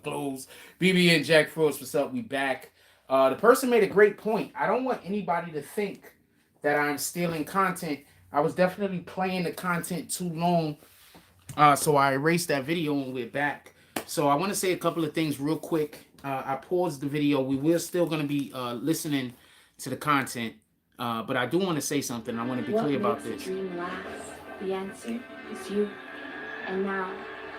clothes. BBN Jack Frost, what's up? We back. The person made a great point. I don't want anybody to think that I'm stealing content. I was definitely playing the content too long, so I erased that video and we're back. So I want to say a couple of things real quick. I paused the video. We will still going to be listening to the content, but I do want to say something. I want to be clear about this. What makes a dream last? The answer is you. And now,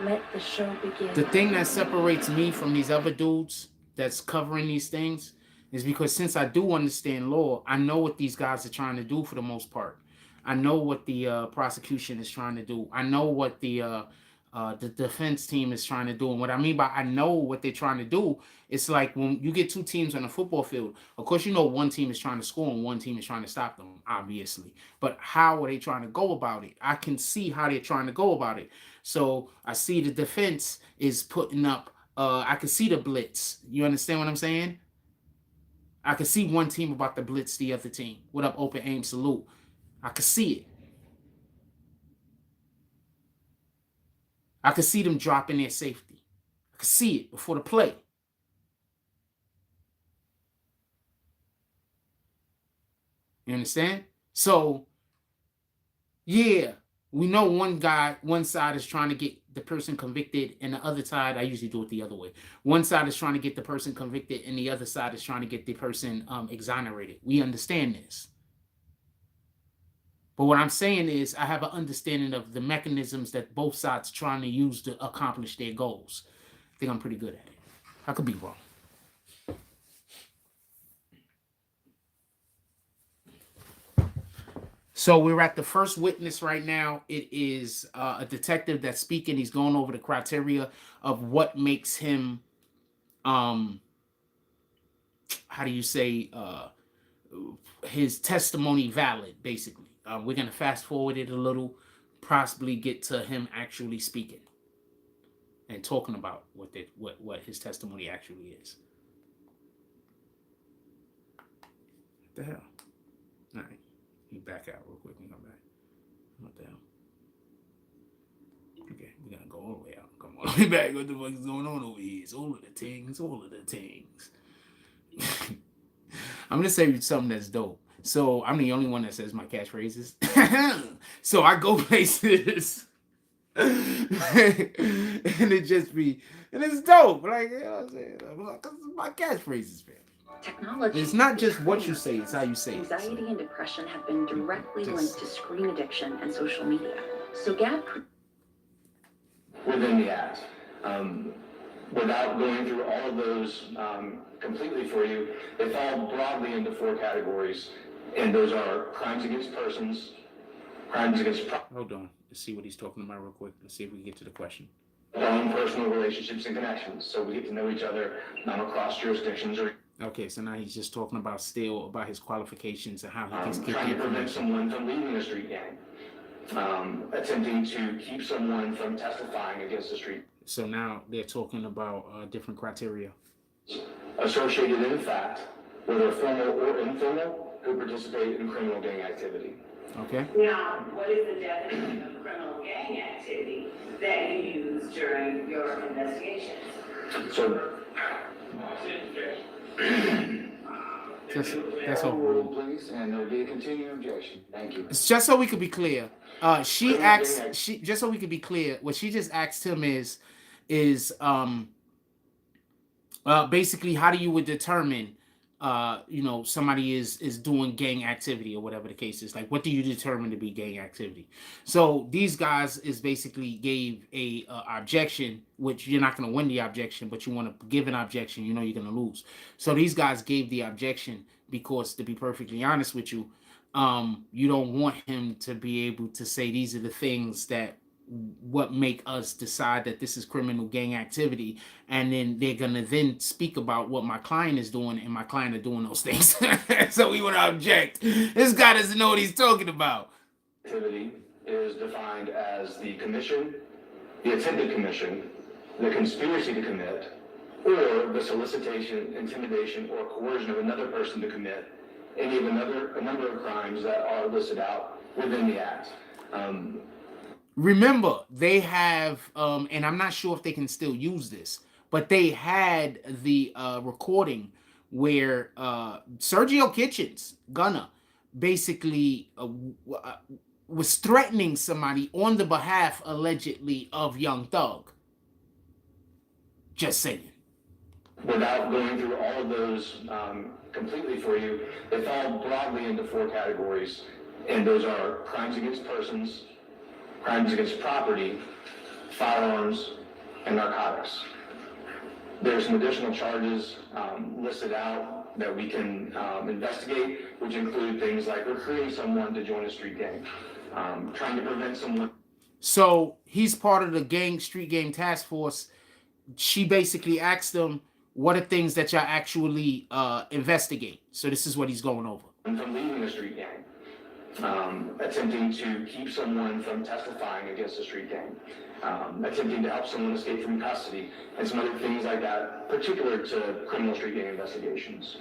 let the show begin. The thing that separates me from these other dudes that's covering these things is because since I do understand law, I know what these guys are trying to do for the most part. I know what the prosecution is trying to do. I know what the defense team is trying to do. And what I mean by I know what they're trying to do, it's like when you get two teams on a football field, of course, you know one team is trying to score and one team is trying to stop them, obviously. But how are they trying to go about it? I can see how they're trying to go about it. So I see the defense is putting up, I can see the blitz. You understand what I'm saying? I can see one team about to blitz the other team. What up, open aim, salute. I can see it. I can see them dropping their safety. I can see it before the play. You understand? So, yeah, we know one side is trying to get the person convicted, and the other side, I usually do it the other way. One side is trying to get the person convicted, and the other side is trying to get the person exonerated. We understand this. But what I'm saying is I have an understanding of the mechanisms that both sides are trying to use to accomplish their goals. I think I'm pretty good at it. I could be wrong. So we're at the first witness right now. It is a detective that's speaking. He's going over the criteria of what makes him, how do you say, his testimony valid, basically. We're going to fast forward it a little, possibly get to him actually speaking and talking about what his testimony actually is. What the hell? All right. You back out real quick and come back. What the hell? Okay, we gotta go all the way out. Come on, we back. What the fuck is going on over here? It's all of the things, all of the things. I'm gonna say something that's dope. So I'm the only one that says my catchphrases. So I go places. And it just be, and it's dope. Like, you know what I'm saying? Because my catchphrases, man. Technology. It's not just what you say, it's how you say it. Anxiety and depression have been directly linked to screen addiction and social media. So Gab... Within the act. Without going through all of those completely for you, they fall broadly into 4 categories. And those are crimes against persons, crimes against... Hold on. Let's see what he's talking about real quick. Let's see if we can get to the question. Our own personal relationships and connections. So we get to know each other across jurisdictions or... Okay, so now he's just talking about about his qualifications and how he gets trying to prevent someone from leaving a street gang, attempting to keep someone from testifying against a street. So now they're talking about different criteria. Associated in fact, whether formal or informal, who participate in criminal gang activity. Okay. Now, what is the definition of criminal gang activity that you use during your investigations? So, that's all. Rule, please, and there'll be a continuing objection. Thank you. It's just so we could be clear. Just so we could be clear, what she just asked him is basically how do you would determine somebody is doing gang activity or whatever the case is. Like, what do you determine to be gang activity? So these guys is basically gave a objection, which you're not going to win the objection, but you want to give an objection, you know you're going to lose. So these guys gave the objection because, to be perfectly honest with you, you don't want him to be able to say these are the things that what make us decide that this is criminal gang activity, and then they're gonna then speak about what my client is doing, and my client are doing those things. So we want to object. This guy doesn't know what he's talking about. Activity is defined as the commission, the attempted commission, the conspiracy to commit, or the solicitation, intimidation, or coercion of another person to commit any of a number of crimes that are listed out within the act. Remember, they have, and I'm not sure if they can still use this, but they had the recording where Sergio Kitchens, Gunna, basically was threatening somebody on the behalf, allegedly, of Young Thug. Just saying. Without going through all of those completely for you, they fall broadly into 4 categories, and those are crimes against persons, crimes against property, firearms, and narcotics. There's some additional charges listed out that we can investigate, which include things like recruiting someone to join a street gang, trying to prevent someone. So he's part of the street gang task force. She basically asked him, what are things that y'all actually investigate? So this is what he's going over. From leaving a street gang, attempting to keep someone from testifying against a street gang, attempting to help someone escape from custody, and some other things like that, particular to criminal street gang investigations.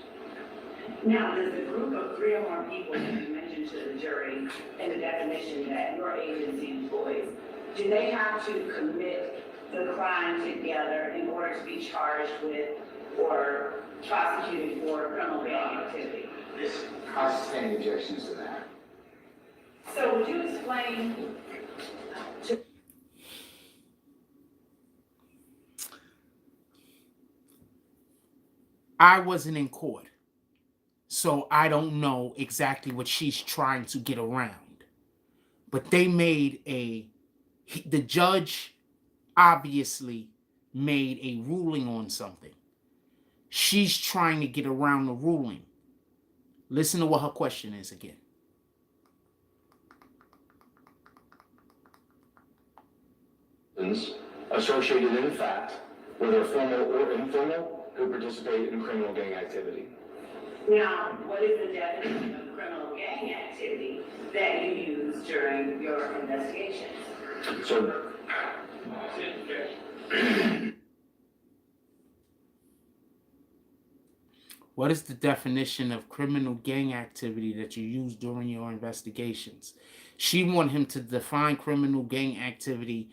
Now, does the group of 3 or more people that you mentioned to the jury in the definition that your agency employs, do they have to commit the crime together in order to be charged with or prosecuted for criminal gang activity? I sustain objections to that. So would you explain to I wasn't in court, so I don't know exactly what she's trying to get around. But they made the judge obviously made a ruling on something. She's trying to get around the ruling. Listen to what her question is again. Associated in fact, whether formal or informal, who participate in criminal gang activity. now, what is the definition of criminal gang activity that you use during your investigations? So, What is the definition of criminal gang activity that you use during your investigations? She wanted him to define criminal gang activity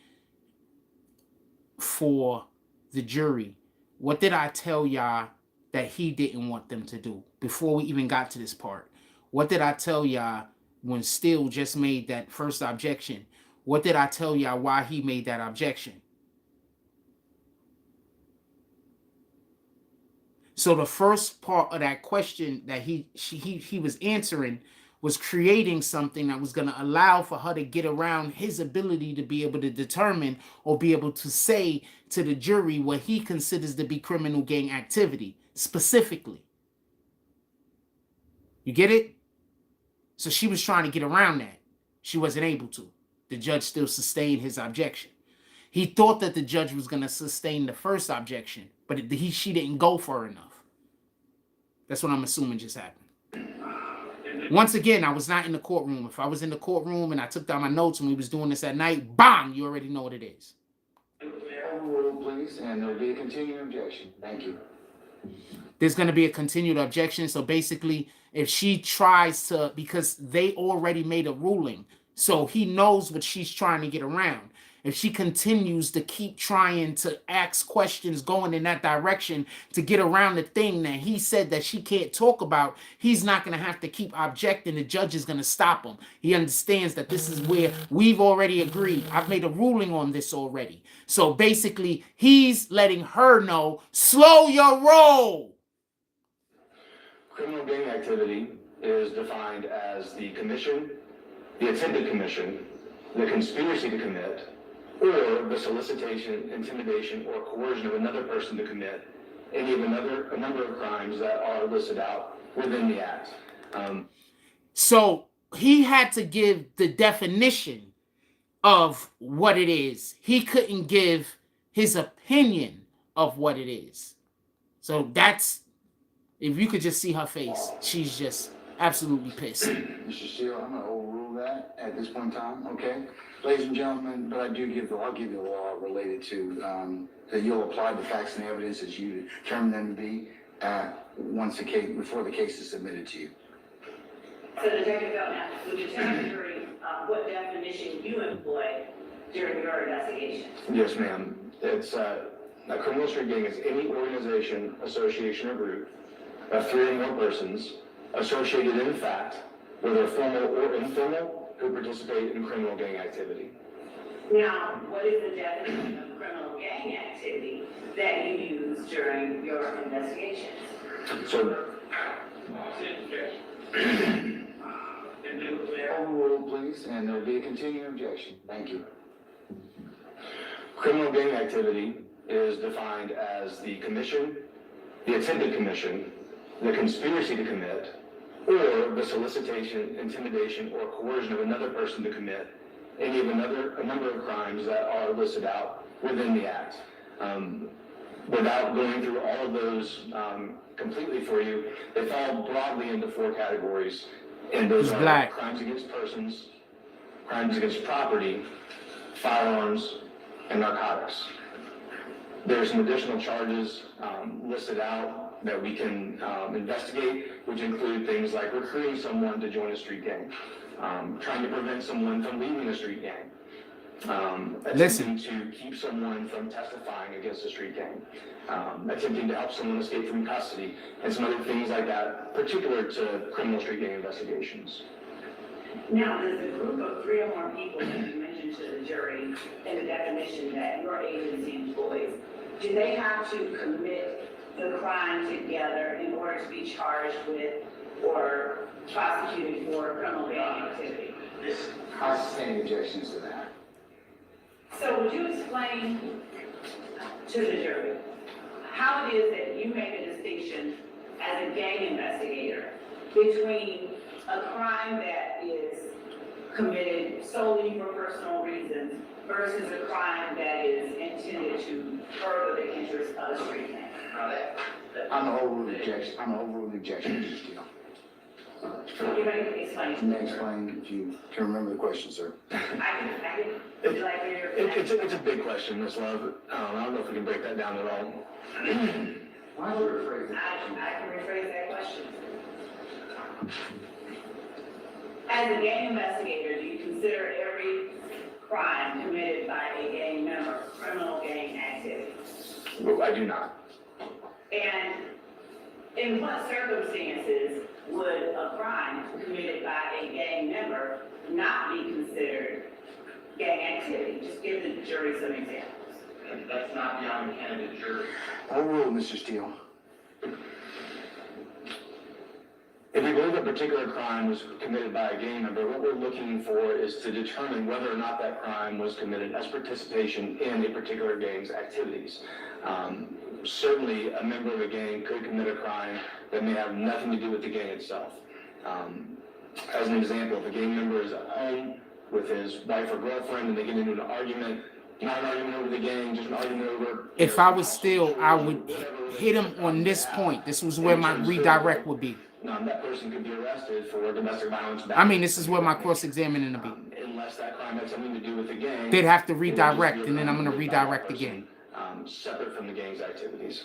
for the jury. What did I tell y'all that he didn't want them to do before we even got to this part? What did I tell y'all when Steele just made that first objection? What did I tell y'all why he made that objection? So the first part of that question that he was answering was creating something that was going to allow for her to get around his ability to be able to determine or be able to say to the jury what he considers to be criminal gang activity specifically. You get it? So she was trying to get around that. She wasn't able to. The judge still sustained his objection. He thought that the judge was going to sustain the first objection, but she didn't go far enough. That's what I'm assuming just happened. Once again, I was not in the courtroom. If I was in the courtroom and I took down my notes and we was doing this at night, bam, you already know what it is. Overruled, please, and there'll be a continuing objection. Thank you. There's going to be a continued objection. So basically, if she tries to, because they already made a ruling, so he knows what she's trying to get around. If she continues to keep trying to ask questions going in that direction to get around the thing that he said that she can't talk about, he's not going to have to keep objecting. The judge is going to stop him. He understands that this is where we've already agreed. I've made a ruling on this already. So basically, he's letting her know, slow your roll. criminal gang activity is defined as the commission, the attempted commission, the conspiracy to commit, or the solicitation, intimidation, or coercion of another person to commit any of a number of crimes that are listed out within the act. So he had to give the definition of what it is. He couldn't give his opinion of what it is. So that's, if you could just see her face, she's just absolutely pissed. Mr. Steele, I'm going to overrule that at this point in time, okay? Ladies and gentlemen, but I'll give you the law related to that you'll apply the facts and evidence as you determine them to be before the case is submitted to you. So Detective Belknap, would you tell the jury what definition you employ during your investigation? Yes, ma'am. It's A criminal street gang is any organization, association, or group of 3 or more persons associated in fact, whether formal or informal, who participate in criminal gang activity. Now, what is the definition of criminal gang activity that you use during your investigations? So, Overruled, please, and there'll be a continuing objection. Thank you. criminal gang activity is defined as the commission, the attempted commission, the conspiracy to commit, or the solicitation, intimidation, or coercion of another person to commit any of a number of crimes that are listed out within the act. Without going through all of those completely for you, they fall broadly into 4 categories, and those are black. crimes against persons, crimes against property, firearms, and narcotics. There are some additional charges listed out that we can investigate, which include things like recruiting someone to join a street gang, trying to prevent someone from leaving a street gang, attempting to keep someone from testifying against a street gang, attempting to help someone escape from custody, and some other things like that, particular to criminal street gang investigations. Now, does the group of 3 or more people that you mentioned to the jury in the definition that your agency employs, do they have to commit the crime together in order to be charged with or prosecuted for criminal gang activity? I sustain objections to that. So would you explain to the jury how it is that you make a distinction as a gang investigator between a crime that is committed solely for personal reasons versus a crime that is intended to further the interests of the street gang? I'm an overruled objection, Mr. Steele. You may explain. Can you explain if you can remember the question, sir? I can, would you like me to? It's a big question, Ms. Love. I don't know if we can break that down at all. Why don't you rephrase it? I can rephrase that question. As a gang investigator, do you consider every crime committed by a gang member criminal gang activity? Well, I do not. And in what circumstances would a crime committed by a gang member not be considered gang activity? Just give the jury some examples. That's not beyond the candidate jury. Overruled, Mr. Steele. If we believe a particular crime was committed by a gang member, what we're looking for is to determine whether or not that crime was committed as participation in a particular gang's activities. Certainly, a member of a gang could commit a crime that may have nothing to do with the gang itself. As an example, if a gang member is at home with his wife or girlfriend and they get into an argument, not an argument over the gang, just an argument over... If I was still, I would hit him on this point. This was where my redirect would be. That person could be arrested for domestic violence. I mean, this is where my cross-examining would be. Unless that crime had something to do with the gang. They'd have to redirect, and then I'm going to redirect again. Separate from the gang's activities.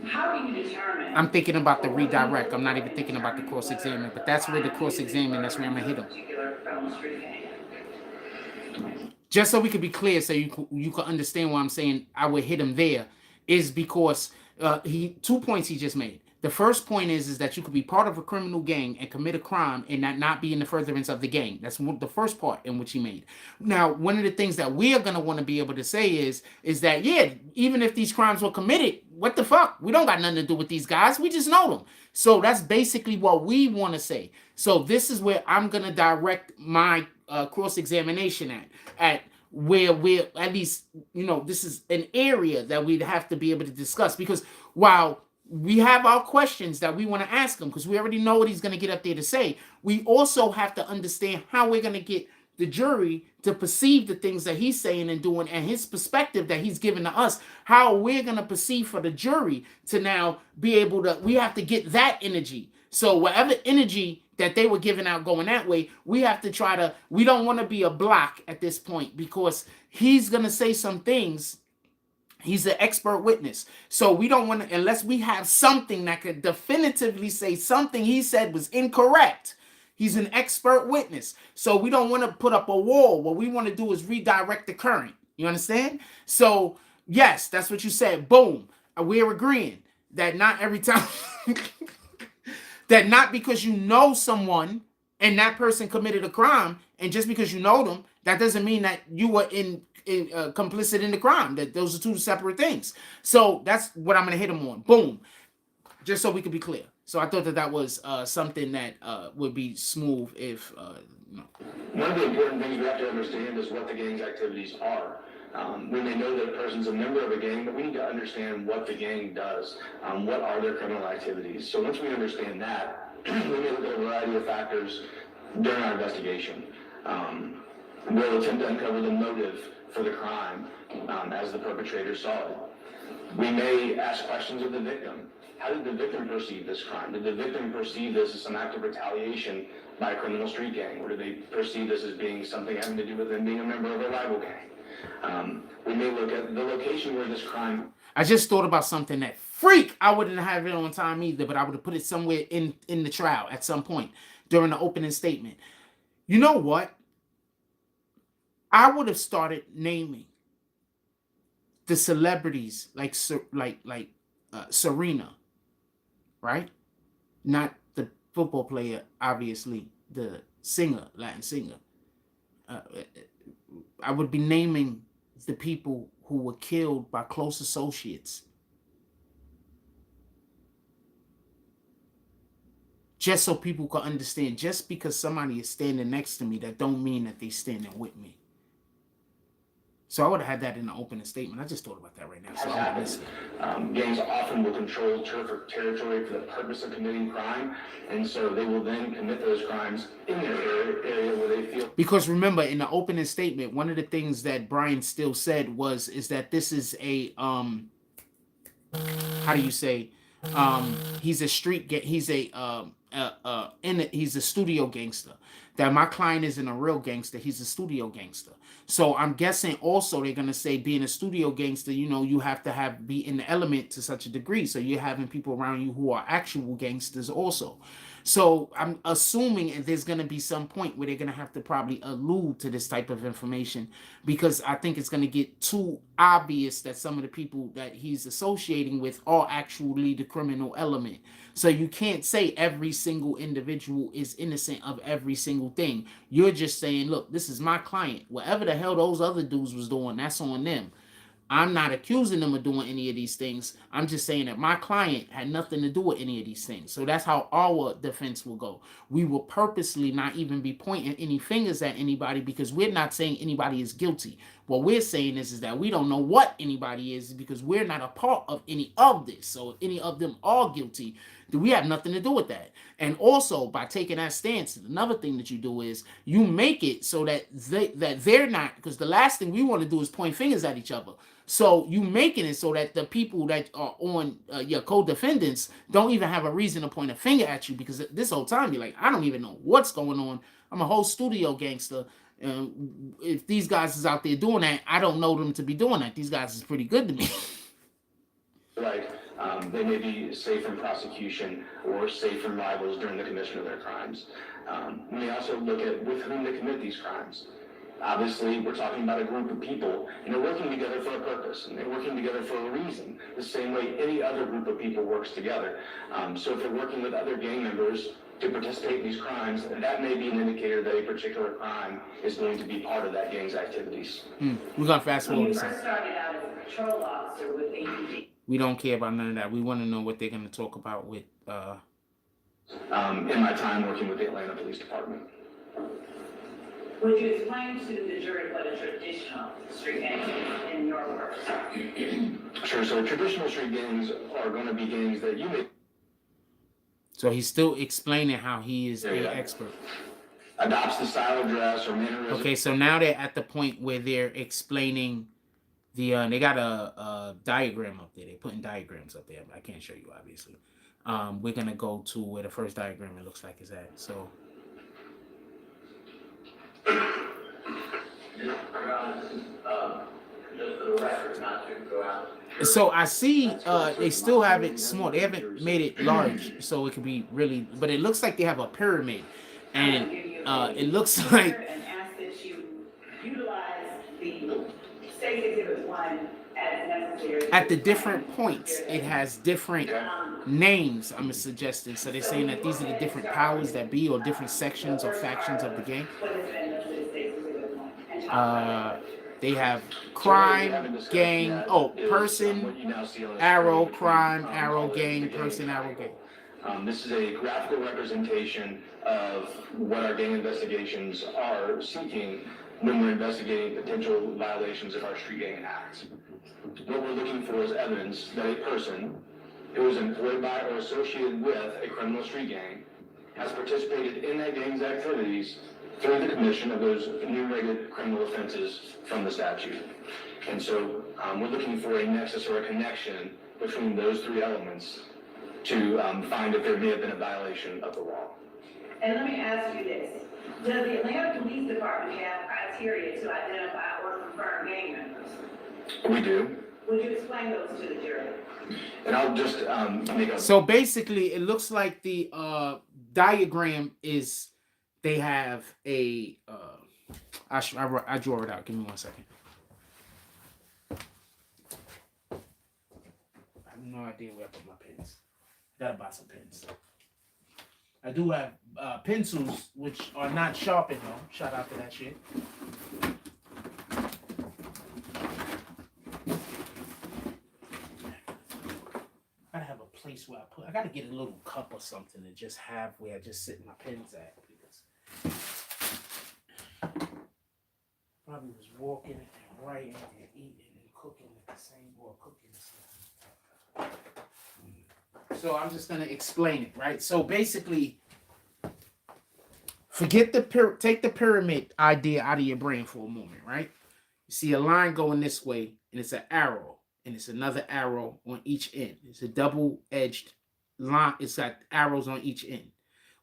How do you determine? I'm thinking about the redirect. I'm not even thinking about the cross-examine, but that's where the cross-examine, that's where I'm going to hit him. Particular criminal street gang. Just so we could be clear, so you can understand why I'm saying I would hit him there, is because 2 points he just made. The first point is that you could be part of a criminal gang and commit a crime and not be in the furtherance of the gang. That's the first part in which he made. Now, one of the things that we are going to want to be able to say is that, yeah, even if these crimes were committed, what the fuck? We don't got nothing to do with these guys. We just know them. So that's basically what we want to say. So this is where I'm going to direct my cross-examination at where we're, at least, this is an area that we'd have to be able to discuss, because while we have our questions that we want to ask him, because we already know what he's going to get up there to say, we also have to understand how we're going to get the jury to perceive the things that he's saying and doing, and his perspective that he's given to us, how we're going to perceive for the jury to now be able to, we have to get that energy. So whatever energy that they were giving out going that way, we have to try to, we don't want to be a block at this point, because he's going to say some things. He's an expert witness. So we don't want to, unless we have something that could definitively say something he said was incorrect. He's an expert witness. So we don't want to put up a wall. What we want to do is redirect the current. You understand? So Yes, that's what you said. Boom. We're agreeing that not every time, that not because you know someone and that person committed a crime, and just because you know them, that doesn't mean that you were complicit in the crime. That those are two separate things. So that's what I'm going to hit them on. Boom. Just so we could be clear. So I thought that was something that would be smooth if, One of the important things we have to understand is what the gang's activities are. We may know that a person's a member of a gang, but we need to understand what the gang does. What are their criminal activities? So once we understand that, we may look at a variety of factors during our investigation. We'll attempt to uncover the motive for the crime as the perpetrator saw it. We may ask questions of the victim. How did the victim perceive this crime? Did the victim perceive this as some act of retaliation by a criminal street gang? Or did they perceive this as being something having to do with them being a member of a rival gang? We may look at the location where this crime... I just thought about something that freak. I wouldn't have it on time either, but I would have put it somewhere in the trial at some point during the opening statement. You know what? I would have started naming the celebrities like Serena, right? Not the football player, obviously, the singer, Latin singer. I would be naming the people who were killed by close associates. Just so people can understand, just because somebody is standing next to me, that don't mean that they're standing with me. So I would have had that in the opening statement. I just thought about that right now. So I'm listening. Gangs often will control territory for the purpose of committing crime, and so they will then commit those crimes in their area where they feel. Because remember, in the opening statement, one of the things that Brian still said is that this is a how do you say? He's a street he's a he's a studio gangster. That my client isn't a real gangster, he's a studio gangster. So I'm guessing also they're gonna say being a studio gangster, you know, you have to be in the element to such a degree. So you're having people around you who are actual gangsters also. So I'm assuming there's going to be some point where they're going to have to probably allude to this type of information, because I think it's going to get too obvious that some of the people that he's associating with are actually the criminal element. So you can't say every single individual is innocent of every single thing. You're just saying, look, this is my client. Whatever the hell those other dudes was doing, that's on them. I'm not accusing them of doing any of these things. I'm just saying that my client had nothing to do with any of these things. So that's how our defense will go. We will purposely not even be pointing any fingers at anybody, because we're not saying anybody is guilty. What we're saying is that we don't know what anybody is, because we're not a part of any of this. So if any of them are guilty, we have nothing to do with that. And also, by taking that stance, another thing that you do is you make it so that they're not, because the last thing we want to do is point fingers at each other. So you making it so that the people that are on your co-defendants don't even have a reason to point a finger at you, because this whole time you're like, I don't even know what's going on. I'm a whole studio gangster. If these guys is out there doing that, I don't know them to be doing that. These guys is pretty good to me. Right. They may be safe from prosecution or safe from rivals during the commission of their crimes. We may also look at with whom they commit these crimes. Obviously, we're talking about a group of people, and they're working together for a purpose, and they're working together for a reason, the same way any other group of people works together. So if they're working with other gang members to participate in these crimes, that may be an indicator that a particular crime is going to be part of that gang's activities. We're going to fast forward. When you first started out as a patrol officer with APD. We don't care about none of that. We want to know what they're going to talk about with... in my time working with the Atlanta Police Department. Would you explain to the jury what a traditional street gang is in your words? Sure. So traditional street gangs are going to be gangs that you may... So he's still explaining how he is an expert. Adopts the style of dress or mannerism. Okay, so now they're at the point where they're explaining the... they got a diagram up there. They're putting diagrams up there. I can't show you, obviously. We're going to go to where the first diagram it looks like is at. So... So I see they still have it small. They haven't made it large, so it could be really, but it looks like they have a pyramid, and it looks like... And ask that you utilize the State Exhibit 1 as at the different points, it has different names, I'm suggesting. So they're saying that these are the different powers that be, or different sections or factions of the gang. They have crime, gang, person, arrow, crime, arrow, gang, person, arrow, gang. This is a graphical representation of what our gang investigations are seeking when we're investigating potential violations of our street gang acts. What we're looking for is evidence that a person who is employed by or associated with a criminal street gang has participated in that gang's activities through the commission of those enumerated criminal offenses from the statute. And so we're looking for a nexus or a connection between those three elements to find if there may have been a violation of the law. And let me ask you this. Does the Atlanta Police Department have criteria to identify or confirm gang members? We do. Would you explain those to the jury? And I'll just make a... So basically, it looks like the diagram is, they have a, I draw it out. Give me 1 second. I have no idea where I put my pens. Gotta buy some pens. I do have pencils, which are not sharpened though. Shout out to that shit. Gotta have a place where I gotta get a little cup or something to just have where I just sit my pens at, because probably was walking and writing and eating and cooking at the same, or cooking stuff. So I'm just gonna explain it, right? So basically, take the pyramid idea out of your brain for a moment, right? You see a line going this way, and it's an arrow, and it's another arrow on each end. It's a double-edged line. It's got arrows on each end.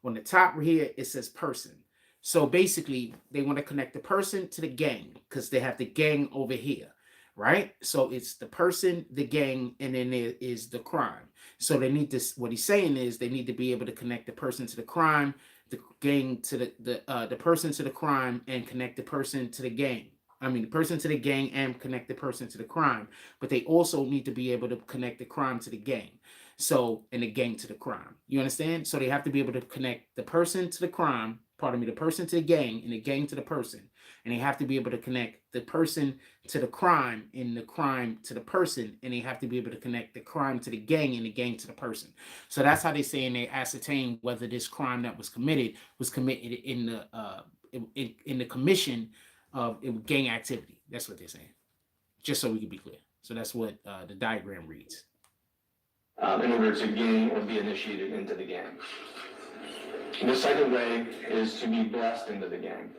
On the top here, it says person. So basically, they want to connect the person to the gang, because they have the gang over here, right? So it's the person, the gang, and then there is the crime. So they need this. What he's saying is they need to be able to connect the person to the crime, the gang to the person to the crime, and connect the person to the gang. I mean, the person to the gang and connect the person to the crime. But they also need to be able to connect the crime to the gang. So, and the gang to the crime. You understand? So they have to be able to connect the person to the crime, the person to the gang, and the gang to the person. And they have to be able to connect the person to the crime and the crime to the person. And they have to be able to connect the crime to the gang and the gang to the person. So that's how they say, and they ascertain whether this crime that was committed in the commission of gang activity. That's what they're saying. Just so we can be clear. So that's what the diagram reads. In order to gain or be initiated into the gang. The second way is to be blessed into the gang.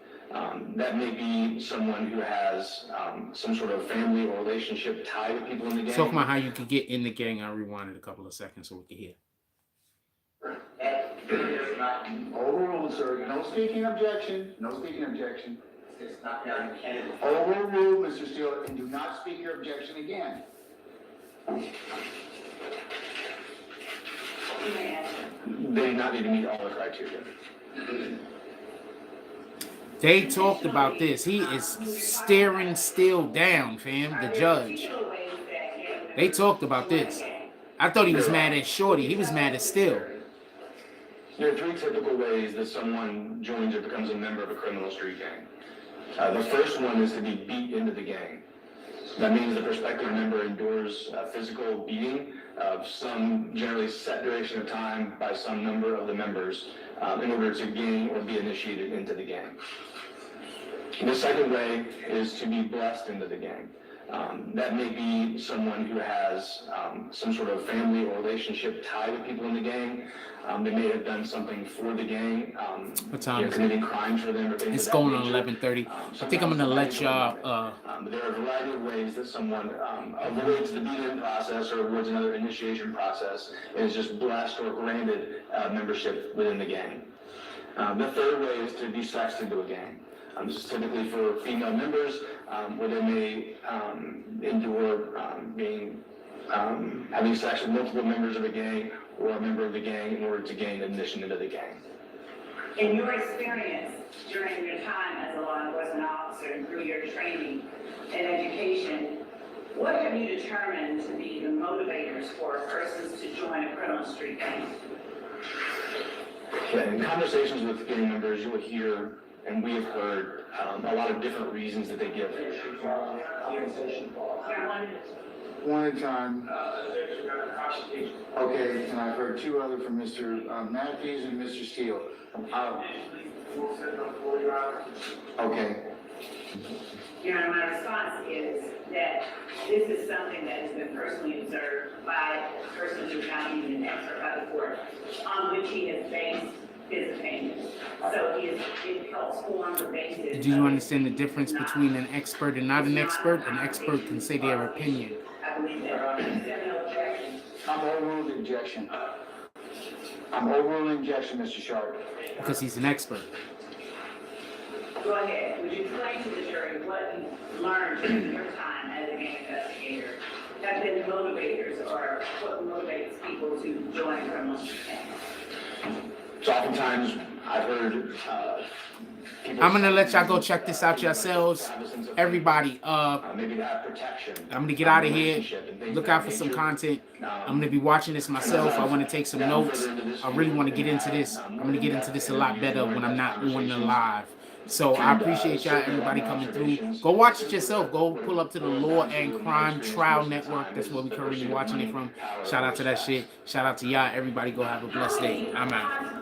That may be someone who has some sort of family or relationship tie to people in the gang. Talk about how you could get in the gang. I'll rewind it a couple of seconds so we can hear. Overruled, sir. No speaking objection. No speaking objection. It's not done. Overruled, Mr. Steele, and do not speak your objection again. They do not need to meet all the criteria. They talked about this. He is staring Steele down, fam, the judge. They talked about this. I thought he was mad at Shorty. He was mad at Steele. There are three typical ways that someone joins or becomes a member of a criminal street gang. The first one is to be beat into the gang. That means the prospective member endures physical beating of some generally set duration of time by some number of the members in order to gain or be initiated into the gang. The second way is to be blessed into the gang. That may be someone who has some sort of family or relationship tie to people in the gang. They may have done something for the gang, What time is it? committing crimes for them. Or things It's of that going on nature. 11:30. I think I'm gonna let y'all. But there are a variety of ways that someone avoids the beat-in process or avoids another initiation process and is just blessed or granted membership within the gang. The third way is to be sexed into a gang. This is typically for female members where they may endure having sex with multiple members of a gang or a member of the gang in order to gain admission into the gang. In your experience during your time as a law enforcement officer and through your training and education, what have you determined to be the motivators for persons to join a criminal street gang? Yeah, in conversations with gang members, you will hear, and we have heard, a lot of different reasons that they give. One at a time. Okay, and I've heard two other from Mr. Matthews and Mr. Steele. Okay. Your Honor, my response is that this is something that has been personally observed by persons who are not even an expert by the court, on which he has based his opinion. So it helps form the basis. Do you understand the difference between an expert and not an expert? An expert can say their opinion. I believe that. Is there no objection? I'm overruling objection. I'm overruling objection, Mr. Sharp. Because he's an expert. Go ahead. Would you explain to the jury what you learned in your time as a gang investigator have been motivators, or what motivates people to join criminal street gangs? So oftentimes, I've heard people. I'm gonna let y'all go check this out yourselves. Everybody, maybe to have protection. I'm gonna get out of here. Look out for some content. I'm gonna be watching this myself. I want to take some notes. I really want to get into this. I'm gonna get into this a lot better when I'm not on the live. So I appreciate y'all, everybody coming through. Go watch it yourself. Go pull up to the Law and Crime Trial Network. That's where we currently watching it from. Shout out to that shit. Shout out to y'all. Everybody go have a blessed day. I'm out.